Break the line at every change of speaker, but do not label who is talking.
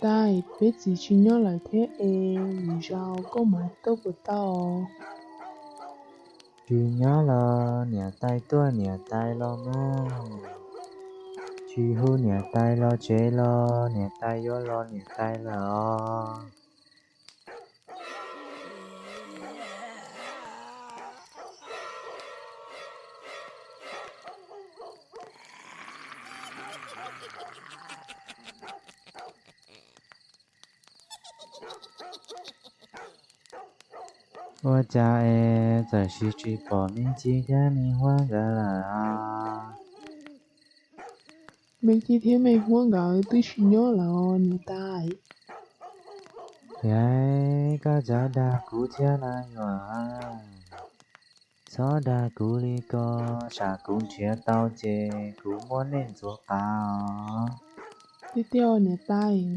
tay bé chỉ chỉ nhớ lại thế vì sao có mà tôi bật tao
Chỉ nhớ là nhà tay tôi nhà tay lo mơ chỉ hú nhà tay lo chế lo nhà tay yo lo nhà tay lo我家诶在西区报名几个你换个了啊，mấy
chi thế mày muốn gọi tôi chỉ nhớ là nhà tay
cái家的古家那远，草的古里个啥古街道街，古莫能做到。
tiếp theo nhà tay